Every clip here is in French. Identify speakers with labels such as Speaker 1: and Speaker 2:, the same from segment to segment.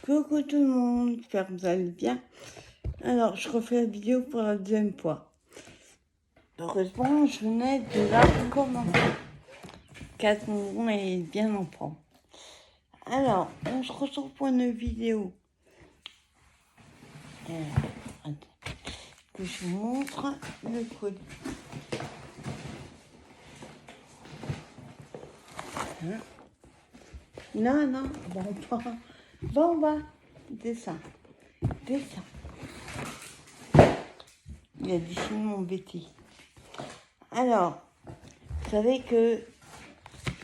Speaker 1: Coucou tout le monde, j'espère que vous allez bien. Alors, je refais la vidéo pour la deuxième fois. Heureusement, je venais de la recommencer. 4 bonbons et bien en forme. Alors, on se retrouve pour une vidéo. Que je vous montre le colis. Hein? Non, bon, on va. Descends. Il y a dessiné mon Betty. Alors, vous savez que,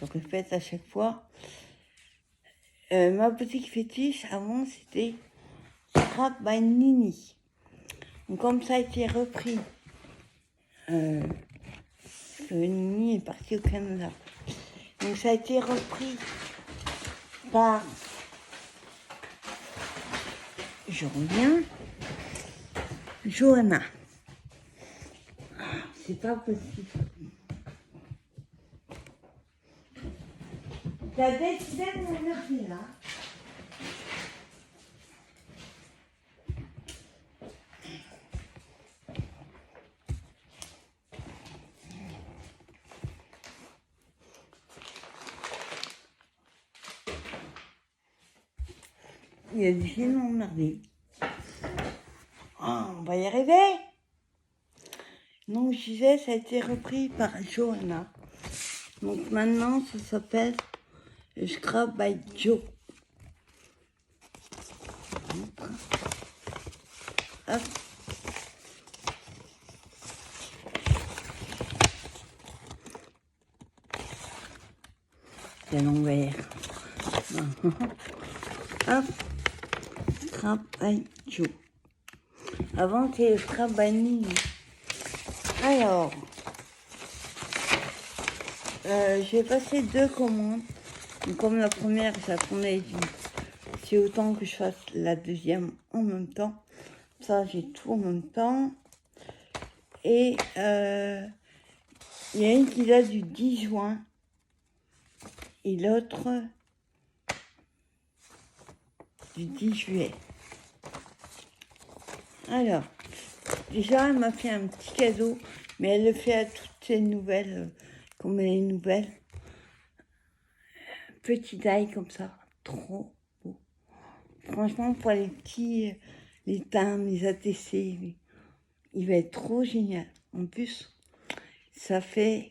Speaker 1: je répète à chaque fois, ma boutique fétiche, avant, c'était Scrap by Nini. Donc, comme ça a été repris, Nini est parti au Canada. Donc, ça a été repris par, je reviens, Johanna. C'est pas possible. T'as décidé de m'emmerder là. Il a décidé de m'emmerder. Oh, on va y arriver. Donc, je disais, ça a été repris par Johanna. Donc, maintenant, ça s'appelle Scrap by Joe. Hop. C'est l'envers. Hop. Scrap by Joe. Avant, c'était Scrap by Nini. Alors, j'ai passé 2 commandes. Donc, comme la première, j'attendais, c'est autant que je fasse la deuxième en même temps. Ça, j'ai tout en même temps. Et il y a une qui date du 10 juin. Et l'autre du 10 juillet. Alors, déjà, elle m'a fait un petit cadeau, mais elle le fait à toutes ses nouvelles, comme les nouvelles. Petit taille comme ça, trop beau. Franchement, pour les petits, les timbres, les ATC, il va être trop génial. En plus, ça fait,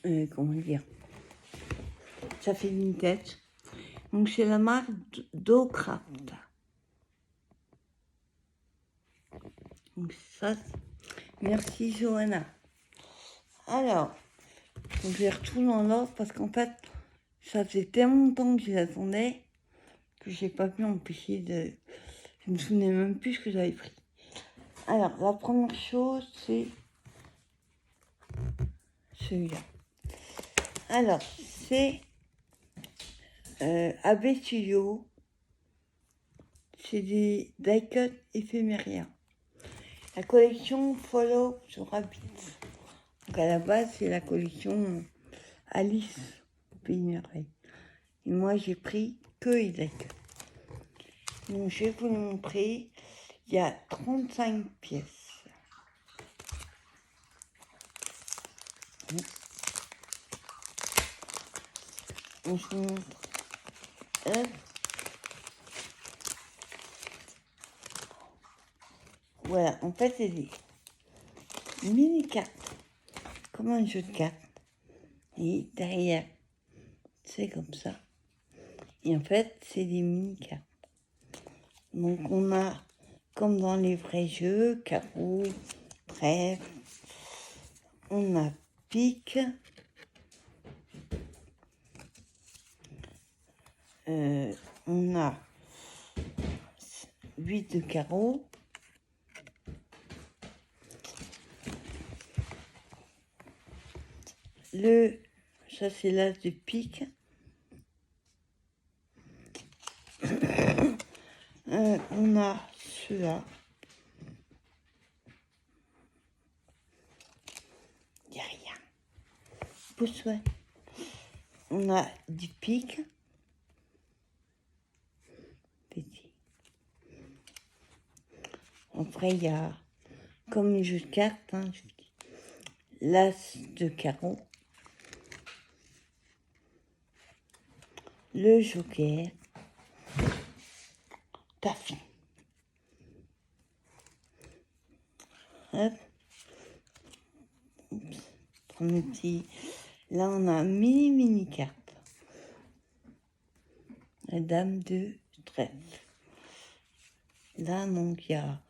Speaker 1: comment dire, ça fait vintage. Donc, c'est la marque Docraft. Donc, ça, merci Johanna. Alors, je vais retourner dans l'ordre parce qu'en fait, ça faisait tellement longtemps que je l'attendais que j'ai pas pu m'empêcher de... Je me souvenais même plus ce que j'avais pris. Alors, la première chose, c'est celui-là. Alors, c'est AB Studio. C'est des die-cut éphéméria. La collection Follow sur Rabbit. Donc, à la base, c'est la collection Alice au Pays des Merveilles. Et moi, j'ai pris que les die-cut. Donc, je vais vous le montrer. Il y a 35 pièces. On se montre. Hop. Voilà, en fait, c'est des mini-cartes. Comme un jeu de cartes. Et derrière, c'est comme ça. Et en fait, c'est des mini-cartes. Donc, on a, comme dans les vrais jeux, carreau, trèfle. On a pique. On a 8 de carreau. Ça c'est l'as de pique. On a ceux-là. Il n'y a rien. Pousse-toi. On a du pique. Après, il y a, comme les jeux de cartes, hein, je dis, l'as de carreau, le joker, taffy. Hop. Un petit... Là, on a mini carte. La dame de trèfle. Là, donc, il y a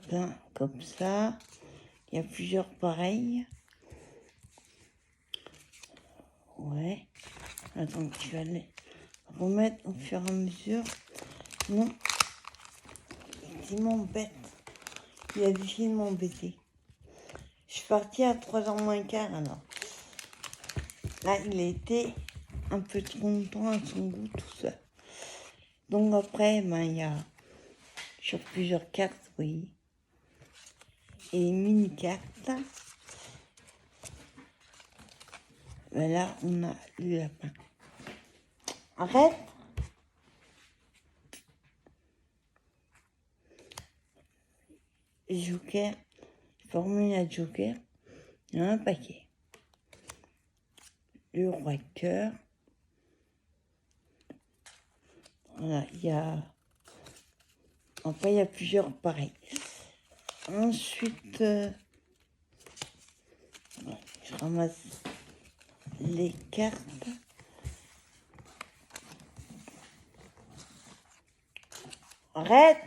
Speaker 1: plein comme ça. Il y a plusieurs pareils. Ouais. Attends, je vais aller remettre au fur et à mesure. Non. Il m'embête. Il a décidé de m'embêter. Je suis partie à 3h moins quart, alors. Là, il a été un peu trop longtemps à son goût tout seul. Donc après, ben, il y a sur plusieurs cartes, oui. Et mini-cartes. Ben là, on a le lapin. Arrête! Joker, formule à Joker, il y a un paquet. Le roi de cœur. Voilà, il y a... Après, il y a plusieurs pareils. Ensuite, je ramasse les cartes. Arrête!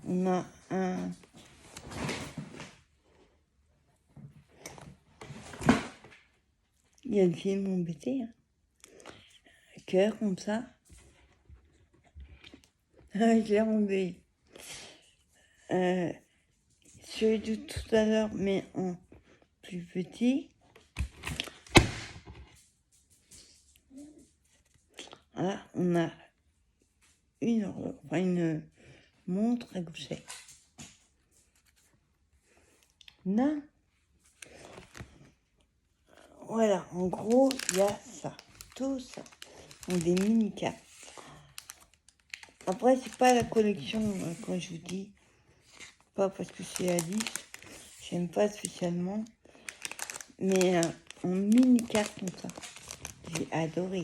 Speaker 1: On a un... Il y a le film embêté. Hein. Cœur comme ça. Je l'ai enlevé. Celui de tout à l'heure, mais en plus petit. Voilà, on a une montre à gousset. Non. Voilà, en gros, il y a ça. Tout ça. Donc des mini-cartes. Après, c'est pas la collection, quand je vous dis. Pas parce que c'est Alice. J'aime pas spécialement. Mais en mini-cartes comme ça. J'ai adoré.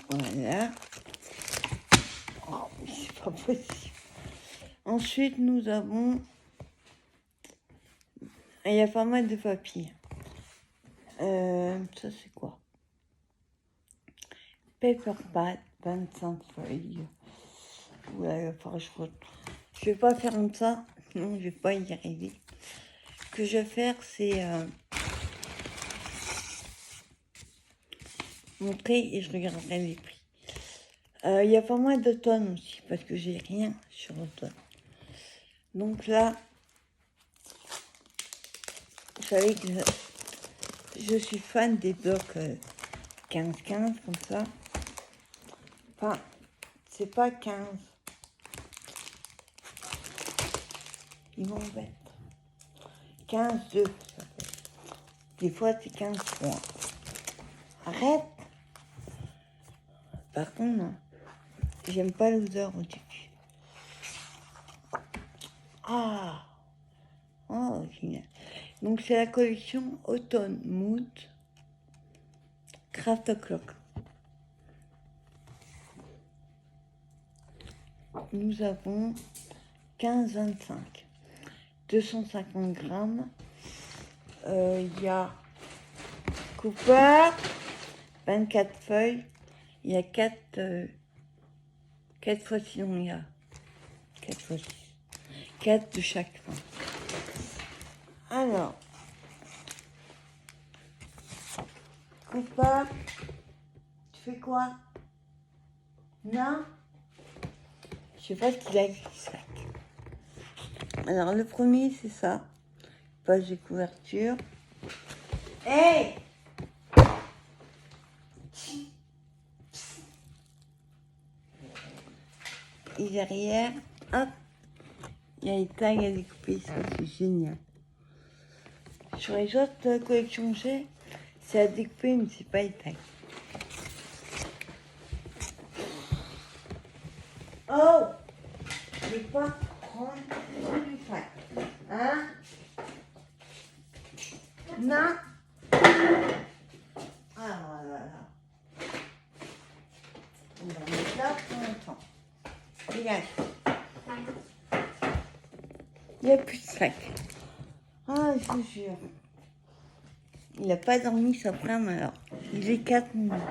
Speaker 1: Voilà. Oh, c'est pas possible. Ensuite, nous avons... Il y a pas mal de papier. Ça, c'est quoi? Paperpad, 25 feuilles. Ouais, je vais pas faire comme ça. Non, je vais pas y arriver. Ce que je vais faire, c'est... montrer et je regarderai les prix. Il y a pas mal d'automne aussi, parce que j'ai rien sur automne. Donc là, vous savez que je suis fan des blocs 15-15, comme ça. Enfin, c'est pas 15. Ils m'embêtent. 15-2, ça fait. Des fois, c'est 15-3. Arrête! Par contre, non. J'aime pas l'odeur au début. Ah! Oh, génial. Donc, c'est la collection Autumn Mood Craft O'Clock. Nous avons 15-25. 250 grammes. Il y a Cooper, 24 feuilles. Il y a 4 fois 6, il y a 4 fois 6. 4 de chaque fin. Alors, Cooper, tu fais quoi? Non? Je sais pas ce qu'il a écrit sac. Alors, le premier, c'est ça. Page de couverture. Hey! Et derrière, hop, il y a les tags à découper. Ça, c'est génial. Sur les autres collections que j'ai, c'est à découper, mais c'est pas les tags. Oh, je vais pas prendre du sac. Hein? Non. Ah là là. On va mettre là pour longtemps. Regarde. Il n'y a plus de sac. Ah, je vous jure. Il n'a pas dormi sa prime alors. Il est 4 minutes.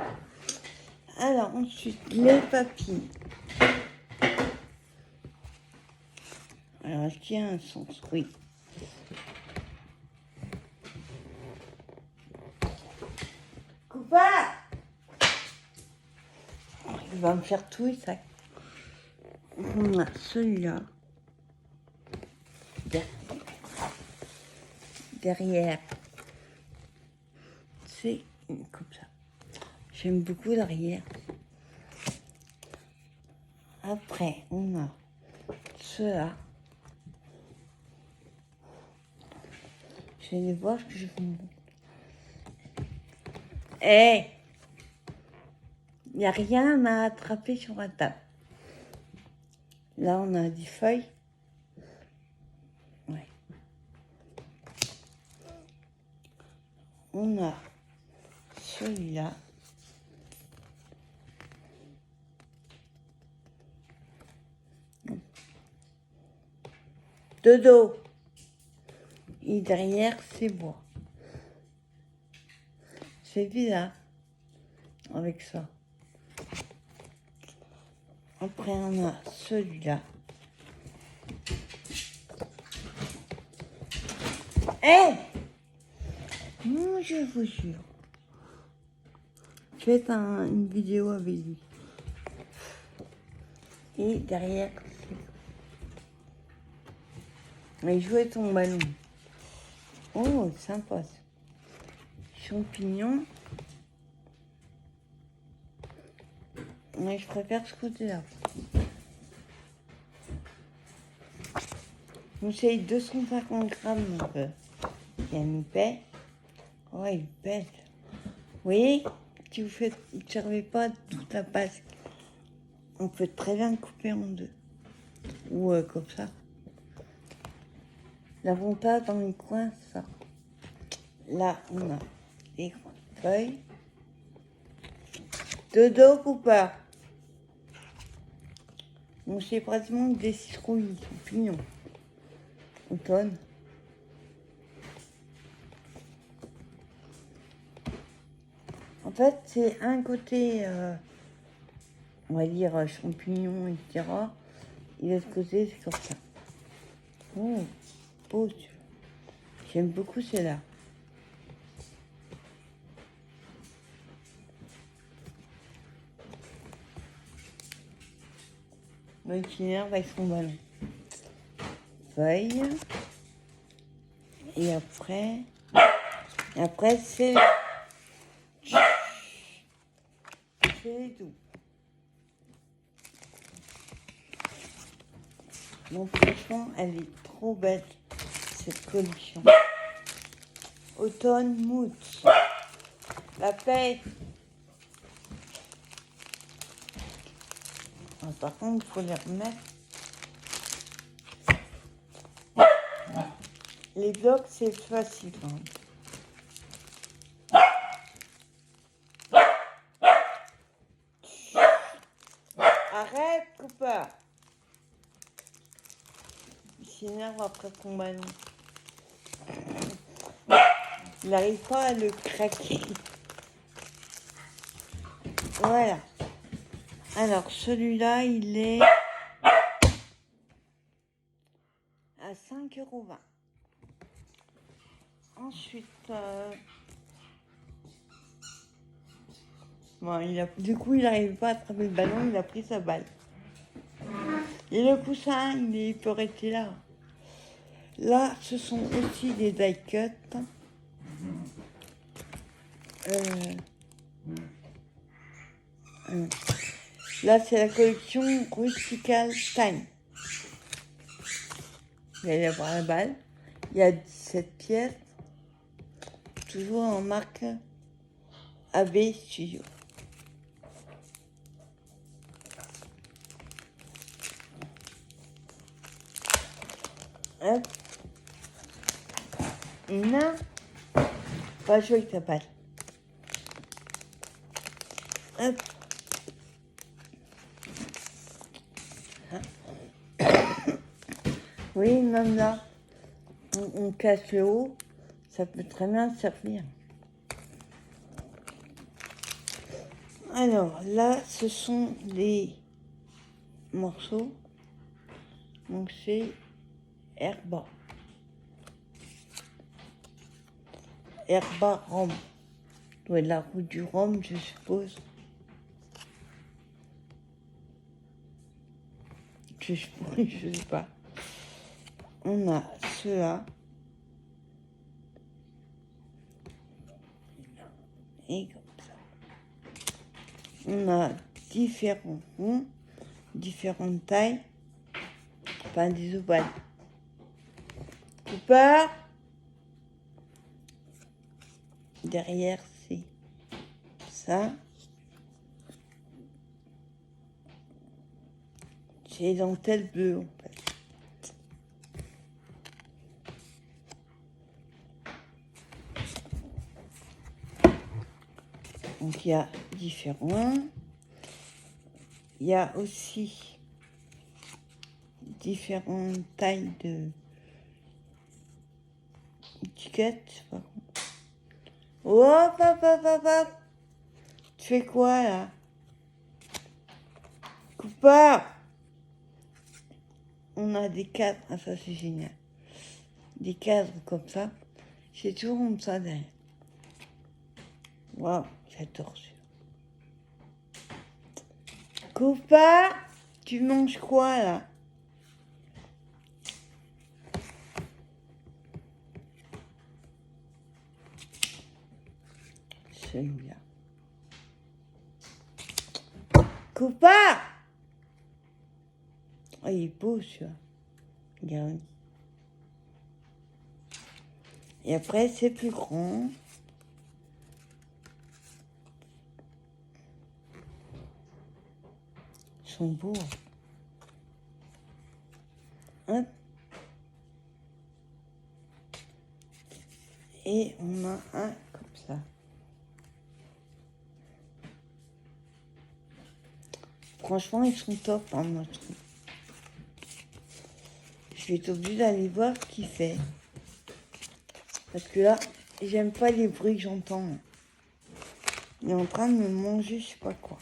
Speaker 1: Alors ensuite, les papilles. Alors, est-ce qu'il y a un sens? Oui. Coupard! Il va me faire tout les sacs. On a celui-là. Derrière. C'est comme ça. J'aime beaucoup l'arrière. Après, on a ceux-là. Je vais aller voir ce que je vous montre. Eh! Il n'y a rien à attraper sur la table. Là, on a des feuilles. Ouais. On a celui-là. De dos. Et derrière, c'est bois. C'est bizarre. Avec ça. Après, on a celui-là. Eh! Non, je vous jure. Faites une vidéo avec lui. Et derrière, il jouait ton ballon. Oh, sympa. Champignons. Mais je préfère ce côté-là. Donc c'est 250 grammes, donc il y a une paix. Ouais, il pèse. Vous voyez, si vous ne servez pas toute la pâte, on peut très bien couper en deux. Ou comme ça. L'avantage dans les coins, ça. Là, on a des feuilles. De dos coupeur. Donc c'est pratiquement des citrouilles, champignons. Automne. En fait, c'est un côté, on va dire, champignons, etc. Et l'autre côté, c'est comme ça. Oh, beau, j'aime beaucoup celle-là. Donc, il énerve avec son ballon. Feuille. Et après c'est tout. Donc franchement, elle est trop belle, cette collection. Automne Mood. La paix. Ah, par contre, il faut les remettre. Les blocs, c'est facile. Arrête, Cooper. Il s'énerve après ton ballon. Il n'arrive pas à le craquer. Voilà. Alors, celui-là, il est à 5,20 €. Ensuite, bon, du coup, il n'arrive pas à attraper le ballon, il a pris sa balle. Et le coussin, il peut rester là. Là, ce sont aussi des die cuts. Là, c'est la collection Rustical Time. Il va y avoir la balle. Il y a 17 pièces. Toujours en marque AB Studio. Hop. Non. Pas jouer avec ta balle. Hop. Oui, même là, on casse le haut, ça peut très bien servir. Alors là, ce sont les morceaux. Donc c'est Herba. Herba Rome. Ouais, la route du Rhum, je suppose. Je sais pas. On a ceux-là. Et comme ça. On a différents ronds, différentes tailles. Enfin, des ovales. Cooper. Derrière, c'est ça. C'est dentelle bleue, en fait. Donc, il y a différents. Il y a aussi différentes tailles de étiquettes. Oh, papa. Tu fais quoi, là? Cooper. On a des cadres. Ah, ça, c'est génial. Des cadres comme ça. C'est toujours comme ça, derrière. Waouh, j'adore ça. Cooper, tu manges quoi, là? Celui-là. Cooper! Oh, il est beau, celui-là. Regarde. Et après, c'est plus grand. Ils sont beaux. Hop. Et on a un comme ça. Franchement, ils sont top, hein, moi, je trouve. Je vais être obligée d'aller voir ce qu'il fait. Parce que là, j'aime pas les bruits que j'entends. Il est en train de me manger, je sais pas quoi.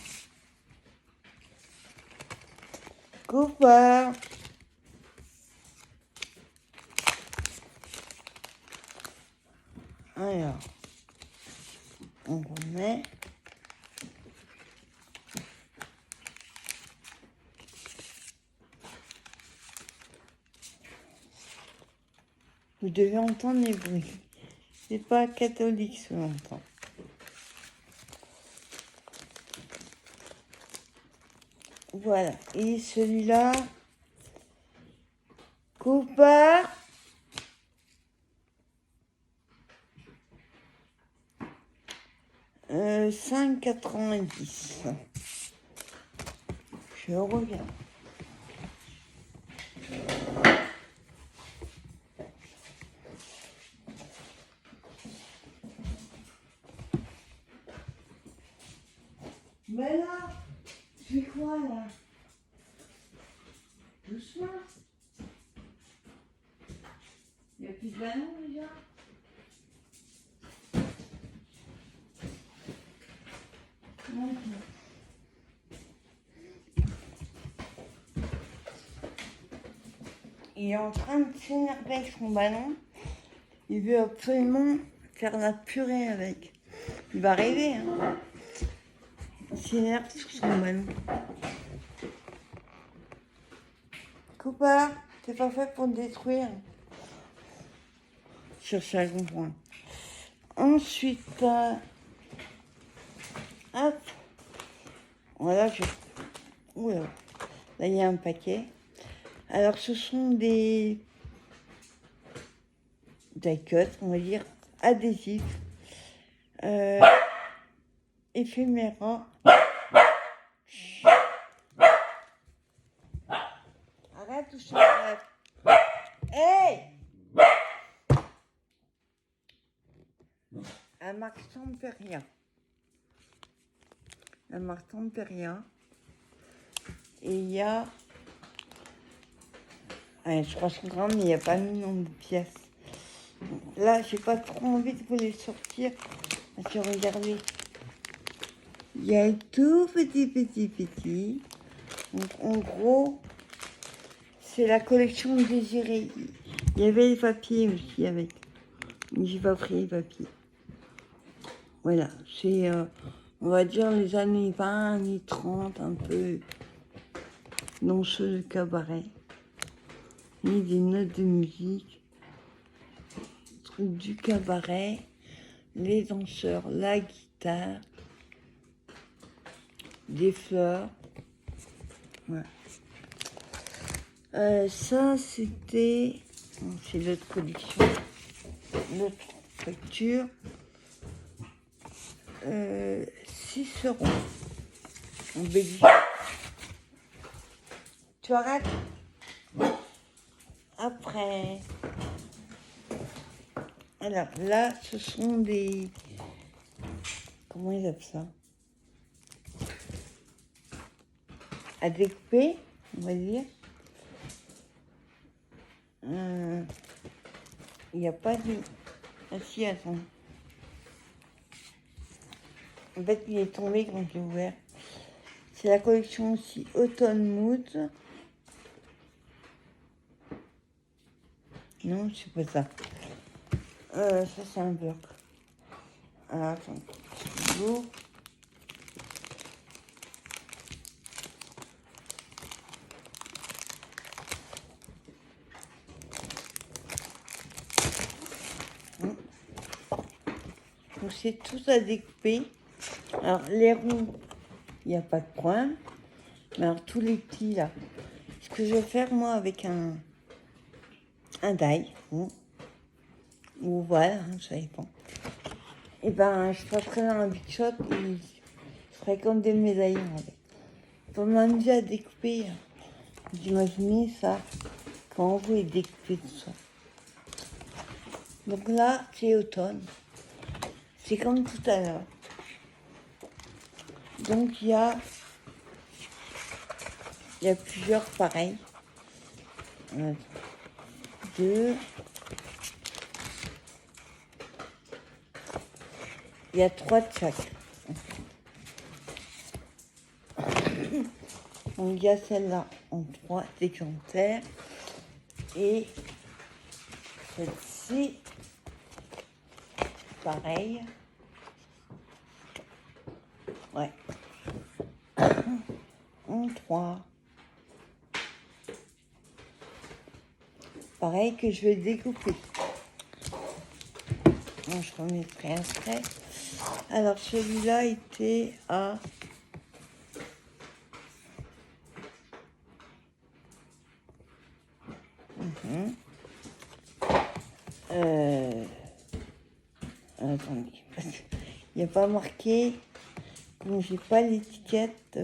Speaker 1: Cooper! Alors, on remet. Vous devez entendre les bruits. C'est pas catholique ce longtemps. Voilà. Et celui-là, Cooper. Euh, 5,90. Je regarde. Mais là, tu fais quoi là? Doucement. Il n'y a plus de ballon déjà? Non. Il est en train de s'énerver avec son ballon. Il veut absolument faire la purée avec. Il va rêver, hein. Il s'énerve sur son ballon. Cooper, t'es pas fait pour le détruire. Sur chaque point. Ensuite, hop. Voilà, oula. Là, il y a un paquet. Alors, ce sont des die-cut, on va dire, adhésifs, éphéméra. Arrête ou je te... Hey! marque Temperia. La marque Temperia. Et il y a 300 grammes, mais il n'y a pas mis nombre de pièces. Là, j'ai pas trop envie de vous les sortir. Parce que regardez, il y a un tout petit. Donc en gros, c'est la collection désirée. Il y avait les papiers aussi avec. Mais j'ai pas pris les papiers. Voilà, c'est, on va dire, les années 20, années 30, un peu danseux de cabaret. Ni des notes de musique, trucs du cabaret, les danseurs, la guitare, des fleurs. Voilà. Ça, c'était... C'est l'autre collection, l'autre facture. 6 € en Belgique. Tu arrêtes? Après, alors là, ce sont des... Comment ils appellent ça? ADP, on va dire. Il n'y a pas de... Ah si, attends. En fait, il est tombé quand j'ai ouvert. C'est la collection aussi Autumn Mood. Non, c'est pas ça. Ça, c'est un bloc. Alors, attends. J'ouvre. Donc, c'est tout à découper. Alors, les ronds, il n'y a pas de point. Mais alors, tous les petits, là. Ce que je vais faire, moi, avec un die, ou voilà, ça dépend. Et ben, je passerai dans un big shot et je ferai comme des médaillons avec. Pour m'amuser à découper, vous imaginez ça, quand vous les découpez tout ça. Donc là, c'est automne. C'est comme tout à l'heure. Donc il y a plusieurs pareils. 2. Il y a 3 de chaque. Donc il y a celle-là en 3 exemplaires. Et celle-ci, pareil. Ouais. En 3. Pareil que je vais découper. Bon, je remettrai après. Alors celui-là était à... Attendez, parce qu'il n'y a pas marqué, donc j'ai pas l'étiquette.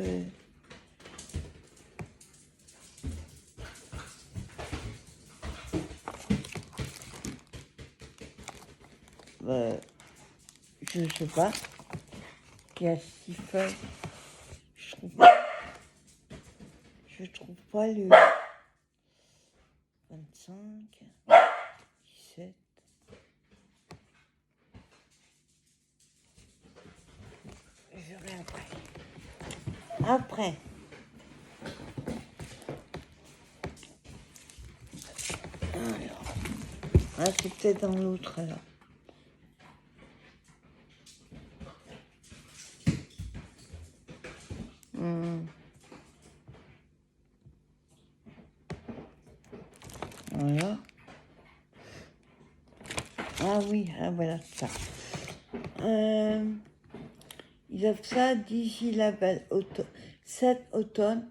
Speaker 1: Je sais pas. Il y a 6 feuilles. Je trouve pas le 25, 17. Je verrai après. Après. Alors. Ah, c'est peut-être dans l'autre alors. Voilà. Ah oui, ah voilà ça. Ils offrent ça Digilabel 7 automne,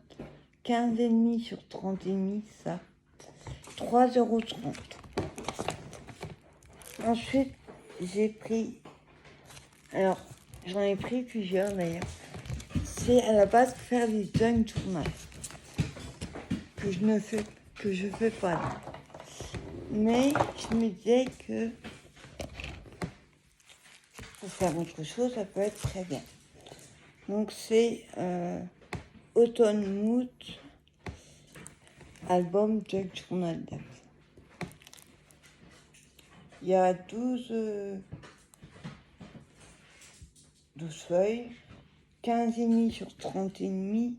Speaker 1: 15,5 sur 30,5, ça. 3,30 €. Ensuite, j'ai pris... Alors, j'en ai pris plusieurs d'ailleurs. C'est à la base pour faire des junk journal. Que je fais pas là. Mais je me disais que faire autre chose, ça peut être très bien. Donc c'est Autumn Mood, album Junk Journal Dex. Il y a 12 feuilles, 15,5 sur 30,5,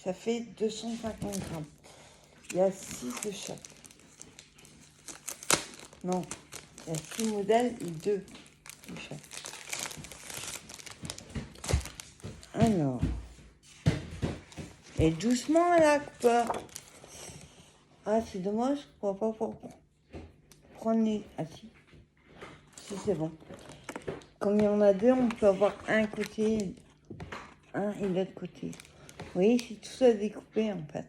Speaker 1: ça fait 250 grammes. Il y a 6 de chaque. Non, il y a 6 modèles et 2 de chaque. Alors, et doucement à la coupeur. Ah, c'est dommage, je ne pourrais pas prendre les... Ah si, c'est bon. Comme il y en a deux, on peut avoir un côté, un et l'autre côté. Vous voyez, c'est tout ça découpé en fait.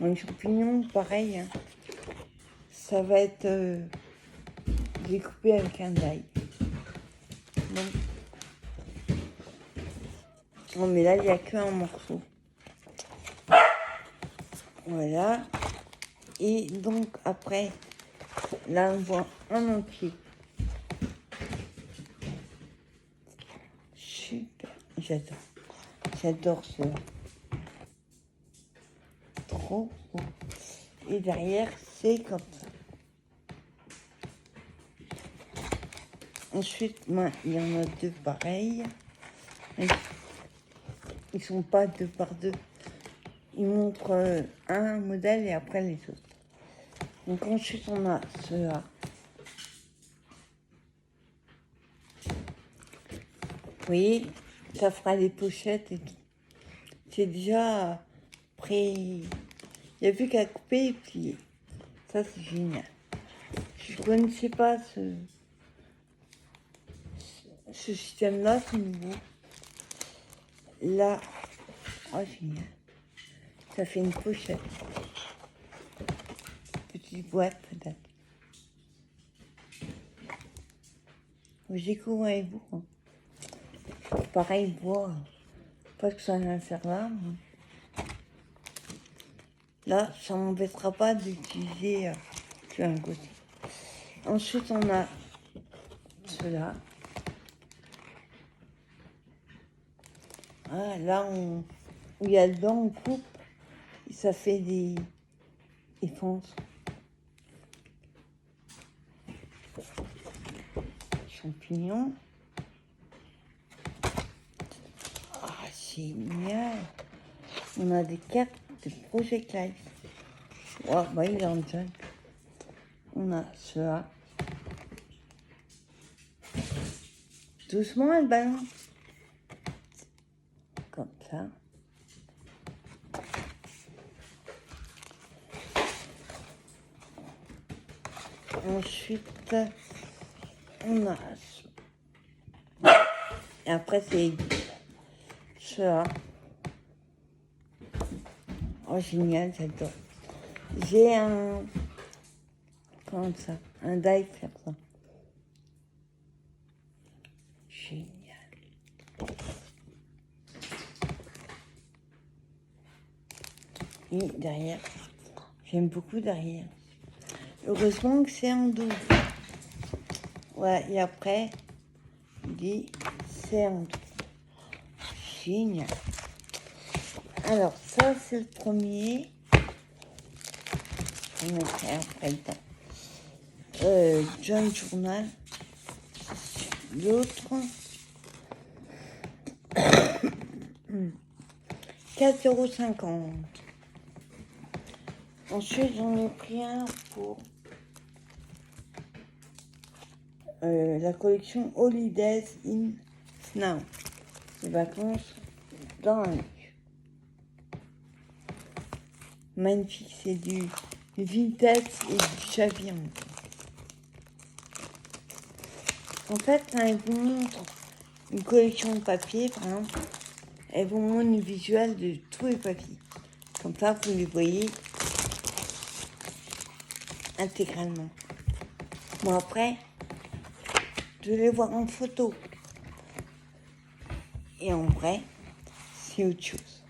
Speaker 1: Bon, les champignons, pareil, hein. Ça va être découpé avec un die. Bon. Non, mais là, il n'y a qu'un morceau. Voilà. Et donc, après, là, on voit un entier. Super. J'adore cela. Trop beau. Et derrière, c'est comme ça. Ensuite, il y en a deux pareils. Ils sont pas deux par deux. Ils montrent un modèle et après les autres. Donc ensuite, on a ceux-là. Vous voyez, ça fera les pochettes et tout. C'est déjà prêt. Il n'y a plus qu'à couper et plier. Ça, c'est génial. Je ne connaissais pas ce système-là, c'est nouveau. Là, oh, génial. Ça fait une pochette. Petite boîte, peut-être. J'ai découvre avec vous. Hein. Pareil, bois. Pas que ça va faire là. Hein. Là, ça m'embêtera pas d'utiliser sur un côté. Ensuite, on a ceux-là. Ah, là, où il y a le dent, on coupe. Et ça fait des fonces. Champignons. Ah, génial. On a des cartes de Project Life. Oh, bah, il est en junk. On a cela. Doucement, elle balance. Comme ça. Ensuite, on a... Et après, c'est cela. Oh, génial, j'adore. J'ai un... Comment ça? Un die faire ça. Génial. Et derrière, j'aime beaucoup derrière. Heureusement que c'est en double. Voilà, et après, il dit c'est en double. Génial. Alors, ça, c'est le premier. Je vais mettre après le temps. Junk Journal. L'autre. 4,50 €. Ensuite, j'en ai pris un pour la collection Holidays in Snow. Les vacances dans la neige. Magnifique, c'est du vintage et du chaviron. En fait, quand ils vous montrent une collection de papier, par exemple, elles vous montrent une visuelle de tous les papiers. Comme ça, vous les voyez intégralement. Bon, après, je vais les voir en photo. Et en vrai, c'est autre chose.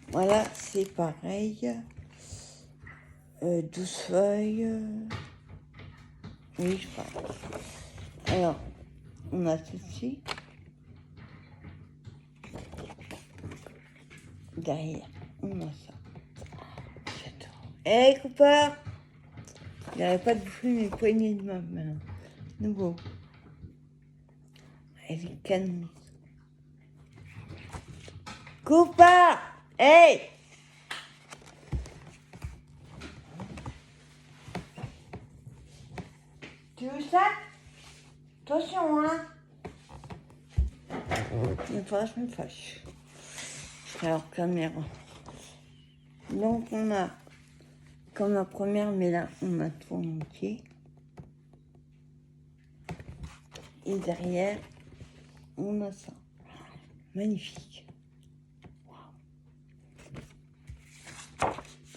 Speaker 1: Voilà, c'est pareil. 12 feuilles. Oui, je crois. Alors, on a ceci. Derrière, on a ça. J'adore. Hé, Cooper! Il n'arrête pas de bouffer mes poignées de main maintenant. Nouveau. Elle est canon. Cooper! Hey! Tu veux ça? Attention, hein? Des fois, je me fâche. Alors, caméra. Donc, on a, comme la première, mais là, on a tout en entier. Et derrière, on a ça. Magnifique.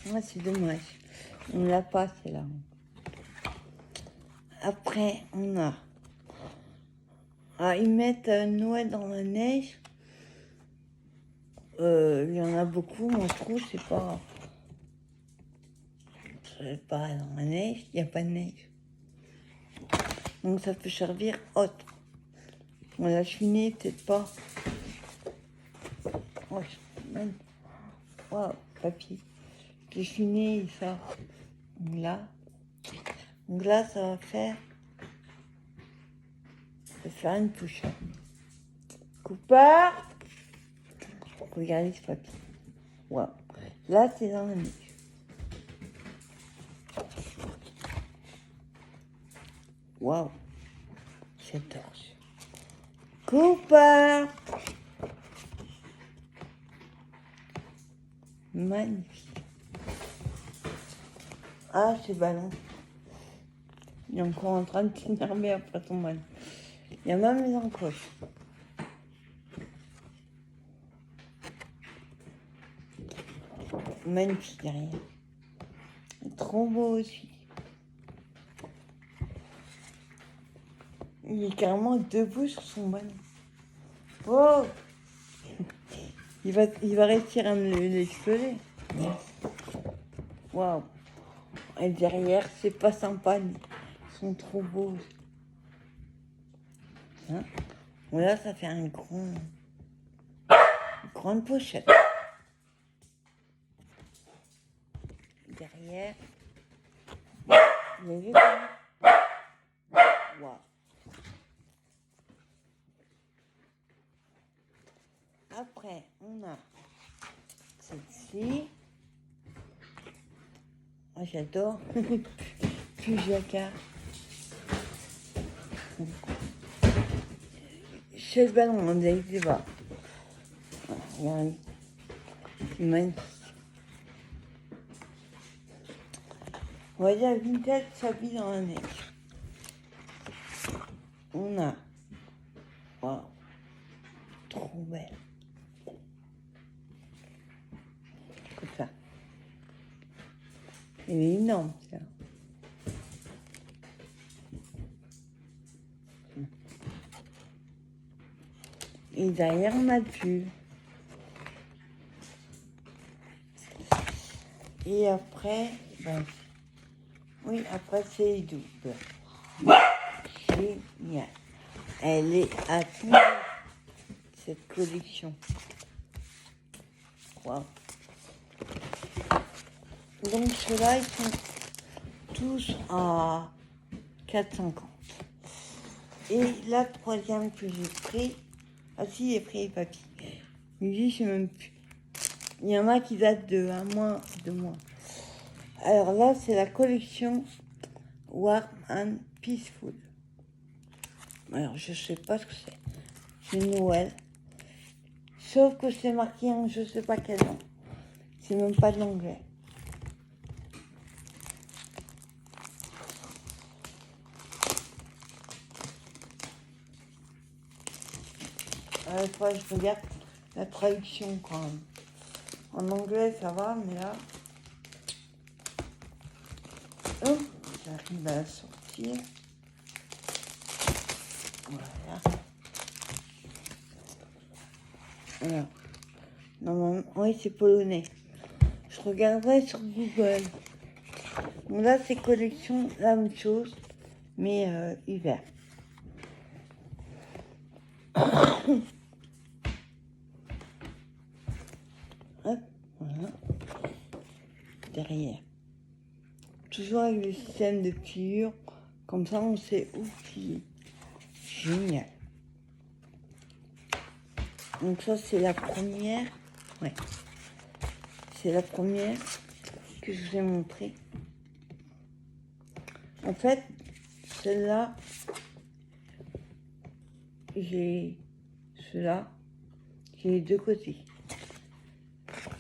Speaker 1: Moi, c'est dommage. On l'a pas, c'est là. Après, on a... Ah, ils mettent Noël dans la neige. Il y en a beaucoup, moi je trouve, c'est pas dans la neige, il n'y a pas de neige. Donc ça peut servir autre. On l'a chiné, peut-être pas. Oh, wow, papier. J'ai chiné, ça. Là. Donc là, ça va faire une push-up. Cooper! Regardez ce papier. Wow. Là, c'est dans la neige. Waouh, j'adore. Cooper! Magnifique. Ah, ce ballon. Il est encore en train de s'énerver après ton ballon. Il y a même les encoches. Magnifique derrière. Trop beau aussi. Il est carrément debout sur son ballon. Oh! Il va réussir à me l'exploser. Waouh! Et derrière, c'est pas sympa. Ils sont trop beaux. Hein? Voilà, ça fait une grande pochette. Derrière, vous avez vu ça? Waouh! Après, on a celle-ci. Moi, j'adore. Plus jacquard. Chez le ballon, on a été bas. Regardez. C'est magnifique. On va dire Vintage s'habille dans la neige. On a. Waouh. Trop belle. Comme ça. Elle est énorme, ça. Et derrière, on a le pull. Et après, ben, oui, après, c'est les doubles. Génial. Elle est à tout cette collection. Wow. Donc, ceux-là, ils sont tous à 4,50. Et la troisième que j'ai pris, ah si, j'ai pris les papiers. Lui, je sais même plus. Il y en a qui datent de 1 mois, 2 mois. Alors là, c'est la collection Warm and Peaceful. Alors, je sais pas ce que c'est. C'est Noël. Sauf que c'est marqué en je sais pas quelle langue. C'est même pas de l'anglais. Il faudrait que je regarde la traduction quand même. En anglais, ça va, mais là... Oh, j'arrive à la sortir. Voilà. Alors, normalement, oui, c'est polonais. Je regarderai sur Google. Bon, là, c'est collection, la même chose, mais hiver. Hop, voilà. Derrière. Toujours avec le système de pliure. Comme ça, on sait où plier. Génial. Donc ça, c'est la première. Ouais. C'est la première que je vous ai montrée. En fait, celle-là, j'ai cela, j'ai les deux côtés.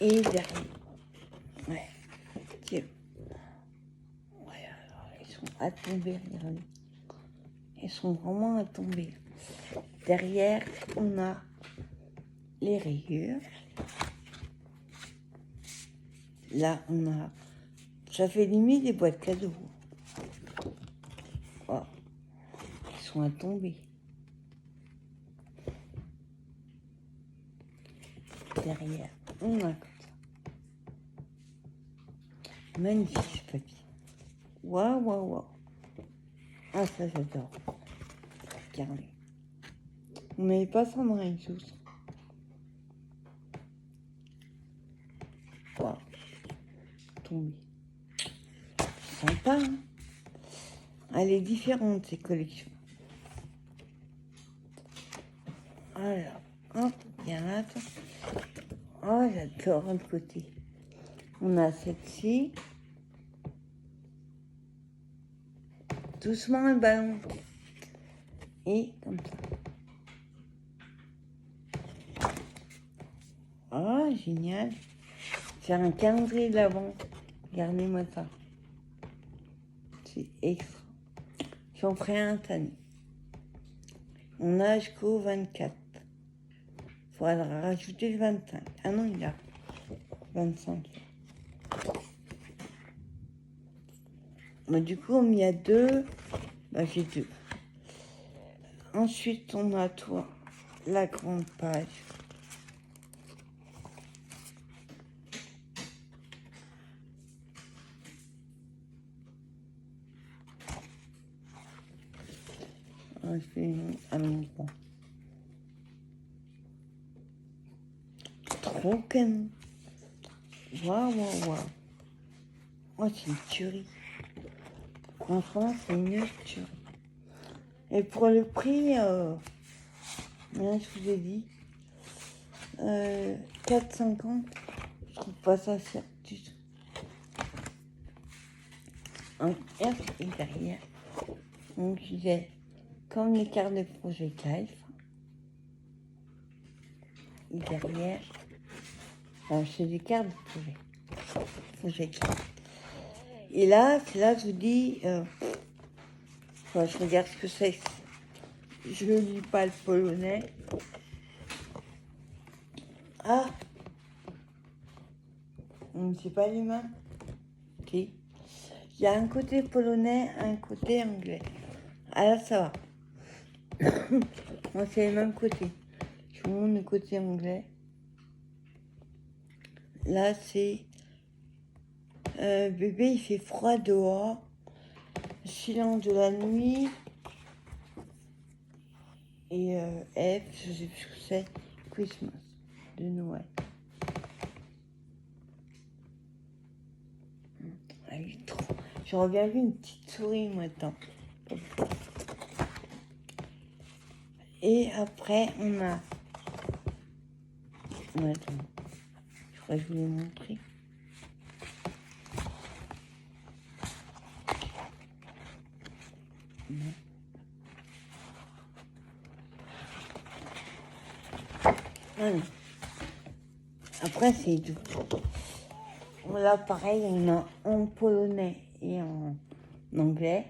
Speaker 1: Et derrière. Ouais. Tiens. Ouais, alors, ils sont à tomber, regardez. Ils sont vraiment à tomber. Derrière, on a les rayures. Là, on a... Ça fait limite des boîtes cadeaux. Oh. Ils sont à tomber. Derrière, on a comme ça. Magnifique ce papier. Waouh, waouh, waouh. Ah, ça, j'adore. Regardez. Vous n'avez pas ça dans les sauces. Waouh. Tombé. Sympa, hein. Elle est différente, ces collections. Alors, hop, il y en a. Oh, j'adore l'autre côté. On a celle-ci. Doucement le ballon. Et comme ça. Oh, génial. C'est un calendrier de l'Avent. Regardez-moi ça. C'est extra. J'en ferai un cette année. On a jusqu'au 24. Il faudra rajouter le 25. Ah non, il a 25. Bah, du coup, on y a deux. Bah, j'ai deux. Ensuite, on a toi la grande page. Je fais un mouvement. Trop canon. Waouh, waouh, waouh. Oh, c'est une tuerie. Franchement, c'est une tuerie. Et pour le prix, là, je vous ai dit, 4,50, je trouve pas ça cher du tout. Et derrière, donc j'ai comme les cartes de projet Calf. Et derrière, c'est des cartes de projet Calf. Et là, c'est là que je vous dis, je regarde ce que c'est. Je ne lis pas le polonais. Ah, c'est pas l'humain. Ok. Il y a un côté polonais, un côté anglais. Ah là, ça va. Moi, c'est le même côté. Je vous montre le côté anglais. Là, c'est bébé, il fait froid dehors. Silence de la nuit. Et F, je sais plus ce que c'est. Christmas, de Noël. Ah, il est trop... J'aurais bien vu une petite souris maintenant. Et après, on a... Attends. Je crois que je vous l'ai montré. Non. Ah non. Après, c'est tout. Là, pareil, on a en polonais et en anglais.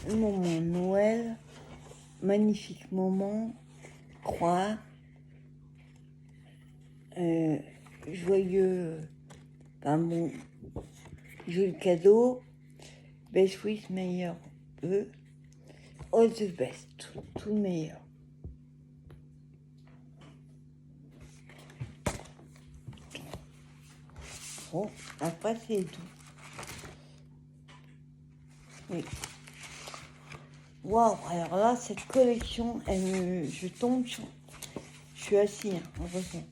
Speaker 1: Le moment Noël, magnifique moment, croix, joyeux, bon, joyeux cadeau, best wish, meilleur vœu, all the best, tout le meilleur. Bon, après c'est tout. Oui. Waouh, alors là, cette collection, je tombe sur... Je suis assis, hein, heureusement.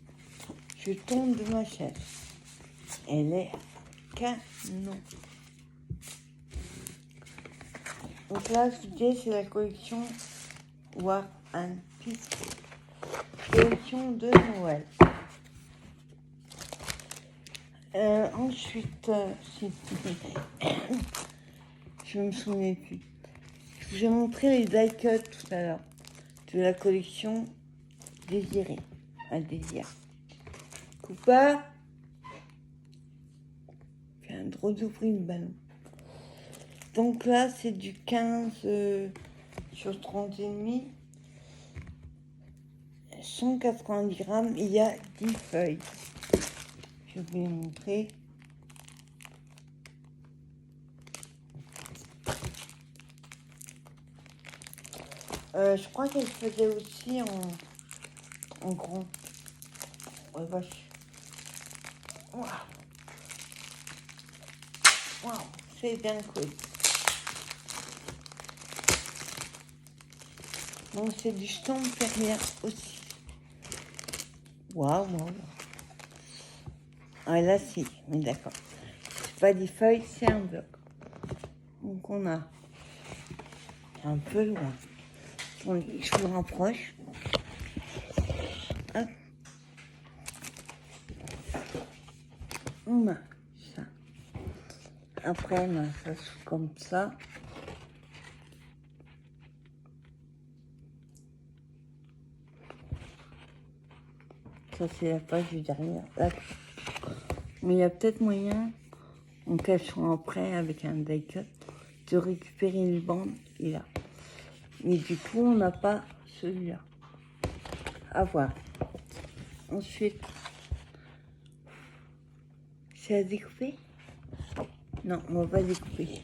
Speaker 1: Je tombe de ma chaise. Elle est canon. Donc là, c'est la collection War and Peace. Collection de Noël. Ensuite, je me souviens plus. Je vous ai montré les die cuts tout à l'heure de la collection Désirée, à désir. Coupa, j'ai un drôle d'ouvrir le ballon. Donc là, c'est du 15 sur 30 et demi. 190 grammes, il y a 10 feuilles. Je vais vous montrer. Je crois qu'elle faisait aussi en grand. Oh vache. Waouh. Waouh, c'est bien cool. Donc c'est du Storm Terrier aussi. Waouh, waouh. Ah là si, mais d'accord. C'est pas des feuilles, c'est un bloc. Donc on a un peu loin. Je vous rapproche. Hop. On a ça. Après, on a ça comme ça. Ça, c'est la page du derrière. Là. Mais il y a peut-être moyen, en cachant après avec un die cut, de récupérer une bande. Et là. Mais du coup, on n'a pas celui-là. À voir. Ensuite, c'est à découper? Non, on va pas découper.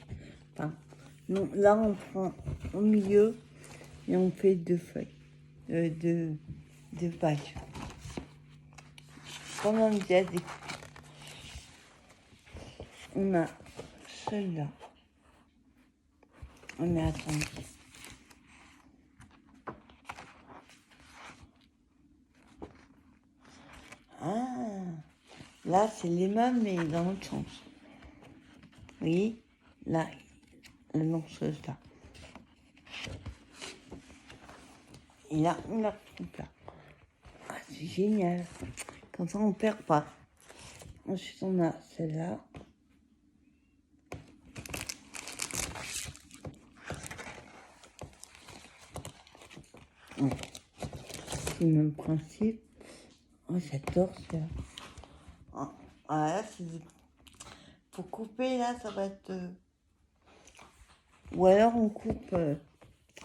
Speaker 1: Enfin, non, là, on prend au milieu et on fait deux feuilles, deux pages. Quand on dit à découper, on a celui-là. On est attendu. Ah, là, c'est les mêmes, mais dans l'autre sens. Oui, là, le morceau là. Et là, on la retrouve là. Ah, c'est génial. Comme ça, on ne perd pas. Ensuite, on a celle-là. C'est le même principe. Oh, j'adore ça. Ah, là, c'est... Pour couper, là, ça va être... Ou alors, on coupe...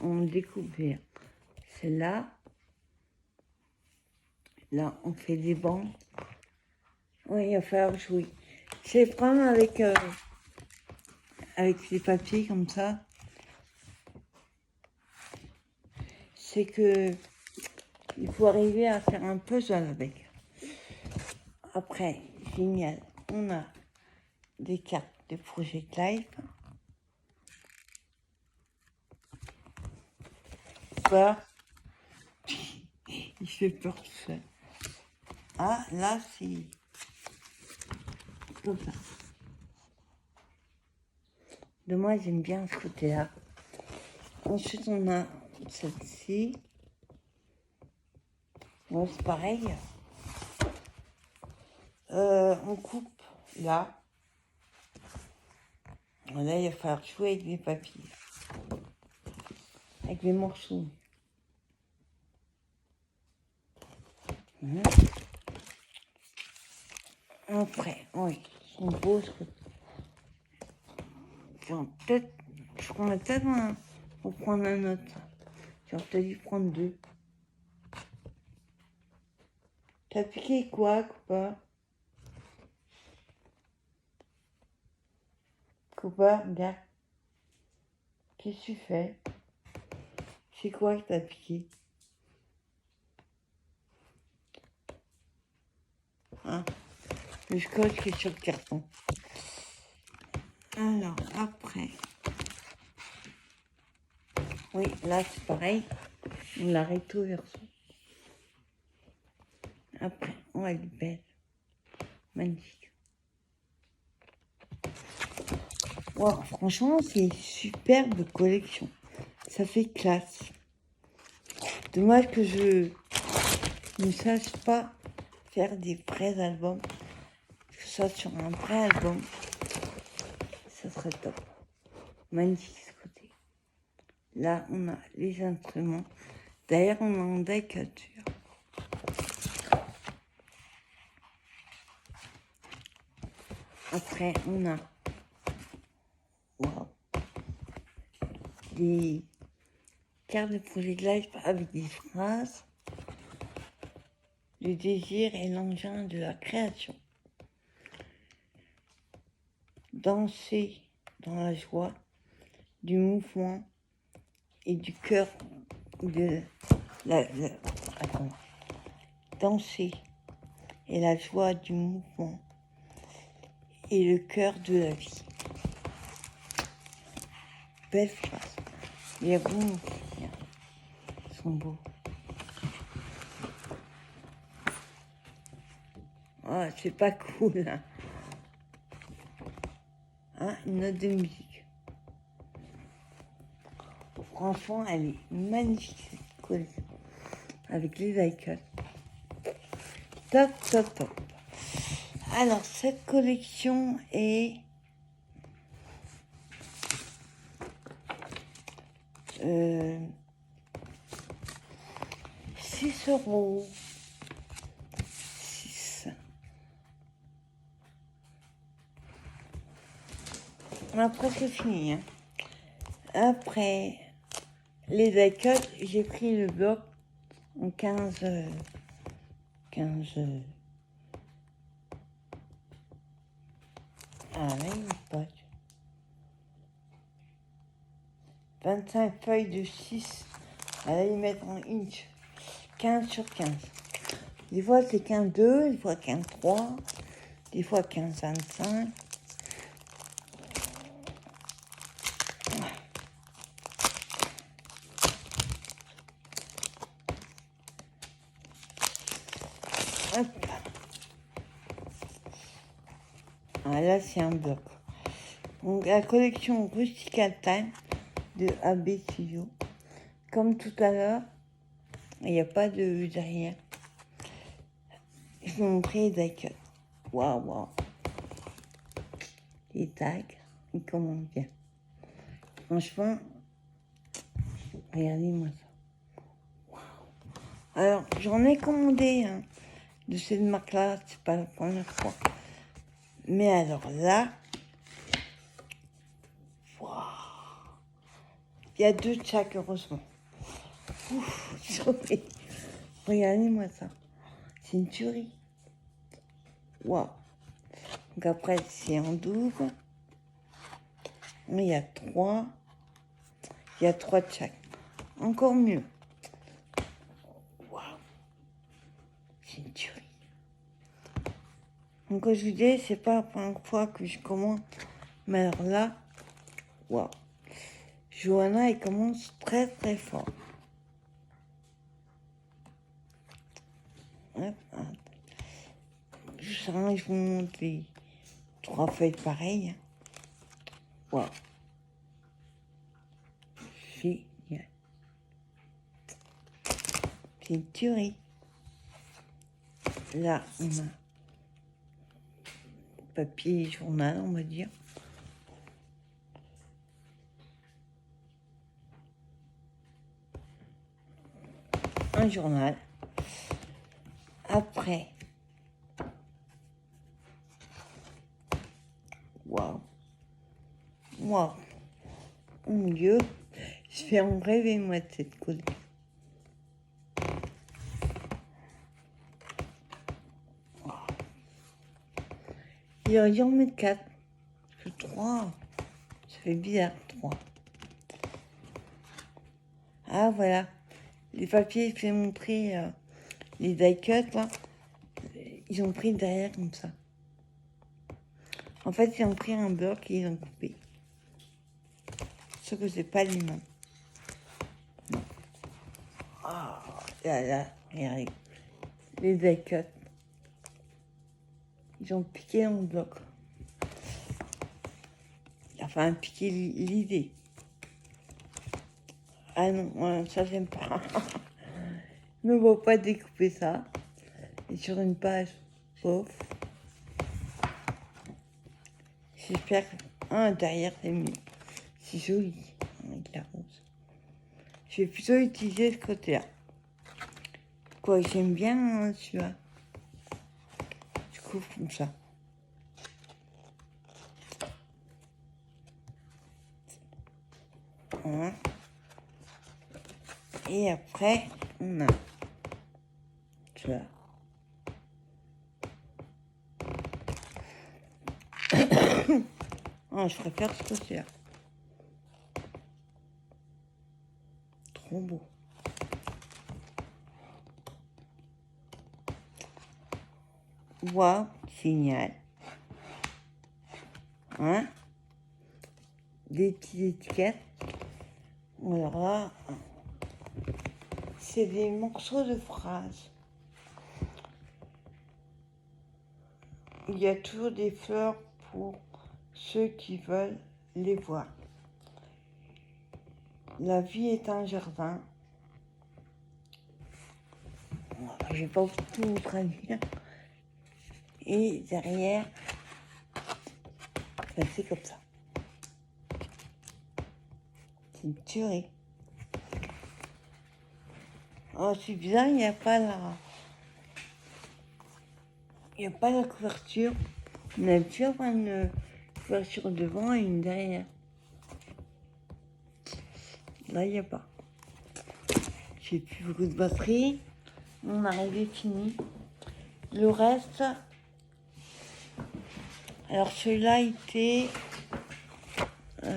Speaker 1: on découpe. Celle-là. Là, on fait des bancs. Oui, il va falloir jouer. Je vais prendre avec les papiers comme ça. C'est que il faut arriver à faire un puzzle avec. Après, génial. On a des cartes de Project Life. Peur. Il fait peur tout seul. Ah, là, c'est comme ça. De moi, j'aime bien ce côté-là. Ensuite, on a celle-ci. Bon, c'est pareil. On coupe là. Là, il va falloir jouer avec les papiers. Avec les morceaux. Après, oui, ils sont beaux. Peut-être, je prendrais peut-être un pour prendre un autre. J'aurais peut-être dû prendre deux. T'as piqué quoi, Coupa? Coupa, regarde. Qu'est-ce que tu fais? C'est quoi que t'as piqué? Hein? Le scotch qui est sur le carton. Alors, après. Oui, là c'est pareil. On la recto verso. Après, on va lui belle. Magnifique. Wow, franchement, c'est une superbe collection. Ça fait classe. Dommage que je ne sache pas faire des vrais albums. Que ce soit sur un vrai album, ça serait top. Magnifique ce côté. Là, on a les instruments. D'ailleurs, on a un deck dur. Après, on a des cartes de projet de live avec des phrases. Le désir est l'engin de la création. Danser dans la joie du mouvement et du cœur de attends. Danser est la joie du mouvement et le cœur de la vie. Belle phrase. Les ronds sont beaux. Ah, c'est pas cool, hein. Hein, une note de musique. Franchement, elle est magnifique, cette collection. Avec les icônes. Top, top, top. Alors, cette collection est... 6 €. 6. Après, c'est fini. Hein. Après les icônes, j'ai pris le bloc en 15... Ah, là, il n'est pas. 25 feuilles de 6. À la mettre en inch. 15 sur 15. Des fois, c'est 15,2, des fois 15,3, des fois 15,25. Hop. Ah, là, c'est un bloc. Donc, la collection Rustical Time de AB Studio. Comme tout à l'heure, il n'y a pas de derrière. Je vais montrer les icônes. Waouh, waouh. Les tags, ils commandent bien. Franchement, regardez-moi ça. Waouh. Alors, j'en ai commandé de cette marque-là, c'est pas la première fois. Mais alors là, waouh. Il y a 2 de chaque, heureusement. Ouf, regardez-moi ça. C'est une tuerie. Waouh. Donc après, c'est en double. Il y a 3. Il y a 3 de chaque. Encore mieux. Waouh. C'est une tuerie. Donc, comme je vous dis, c'est pas la première fois que je commande. Mais alors là, waouh. Johanna, elle commence très très fort. Hop, hop. Je vous montre les 3 feuilles pareilles. Waouh. Génial. C'est une tuerie. Là, on a papier journal, on va dire. Un journal. Après, waouh. Waouh. Oh mon Dieu, je vais en rêver, moi, de cette collection. Wow. Il aurait dû en mettre 4. Parce que 3, ça fait bizarre, 3. Ah, voilà. Les papiers, je vais montrer les die cuts, là. Ils ont pris derrière comme ça. En fait, ils ont pris un bloc et ils ont coupé. Sauf que c'est pas les mêmes. Là, regardez. Les die-cuts. Ils ont piqué mon bloc. Enfin, piqué l'idée. Ah non, ça j'aime pas. Je ne vois pas découper ça. Et sur une page pauvre. J'espère que... Ah, derrière, c'est mieux. C'est joli, avec la rose. Je vais plutôt utiliser ce côté-là. Quoi, j'aime bien celui-là. Je coupe comme ça. Voilà. Et après, on a celui-là. Oh, je préfère ce côté-là. Trop beau. Waouh, génial. Hein? Des petites étiquettes. Alors là, c'est des morceaux de phrases. Il y a toujours des fleurs pour ceux qui veulent les voir. La vie est un jardin. Je ne vais pas tout vous traduire. Et derrière, c'est comme ça. C'est une tuerie. Oh, c'est bizarre, il n'y a pas la couverture. On a pu avoir une couverture devant et une derrière. Là, il n'y a pas. J'ai plus beaucoup de batterie. Mon arrivée finie. Le reste... Alors, celui-là était... Ça,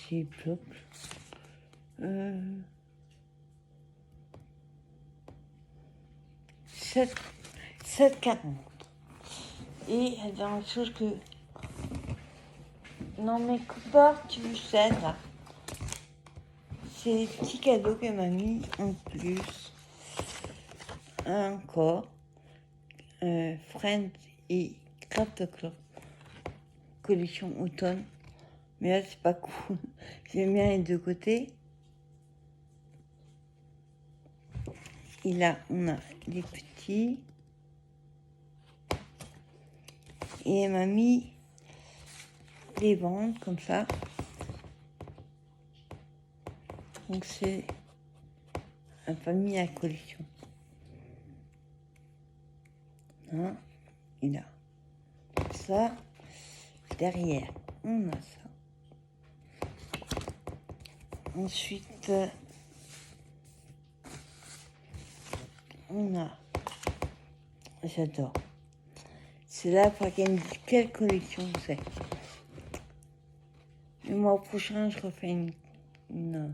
Speaker 1: c'est bloc. 7,40. Et la dernière chose que... Non mais Cooper, tu me sais là. C'est les petits cadeaux qu'elle m'a mis en plus. Encore. Friends et Craft Club. Collection automne. Mais là c'est pas cool. J'aime bien les deux côtés. Et là on a les petits. Et elle m'a mis les bandes comme ça. Donc c'est un famille à collection. Hein, et là. Ça, derrière, on a ça. Ensuite, on a... J'adore. C'est là pour qu'elle me dise quelle collection c'est. Le mois prochain, je refais une...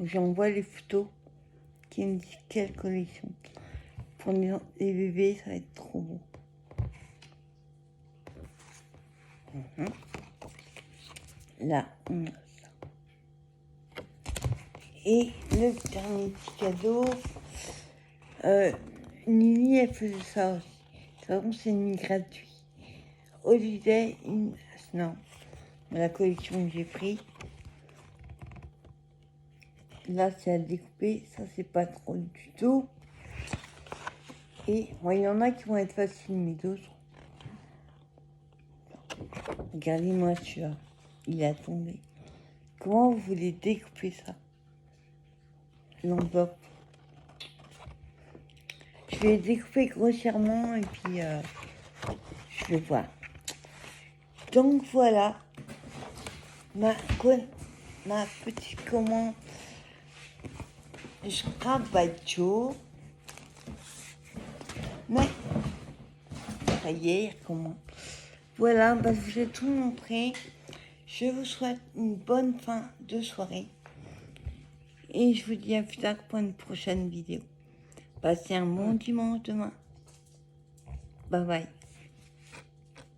Speaker 1: J'envoie les photos qui me disent quelle collection. Pour les bébés, ça va être trop beau. Là, on a ça. Et le dernier petit cadeau, Nini, elle faisait ça aussi. Ça, c'est une gratuit. Holiday in... Non, la collection que j'ai pris. Là, c'est à découper. Ça, c'est pas trop du tout. Et bon, il y en a qui vont être faciles, mais d'autres... Regardez-moi celui-là. Il a tombé. Comment vous voulez découper ça? L'enveloppe. Je vais découper grossièrement et puis je vais voir. Donc voilà ma petite commande Scrabbaggio. Mais ça y est, comment? Voilà, bah, je vous ai tout montré. Je vous souhaite une bonne fin de soirée. Et je vous dis à plus tard pour une prochaine vidéo. Passez un bon dimanche demain. Bye bye.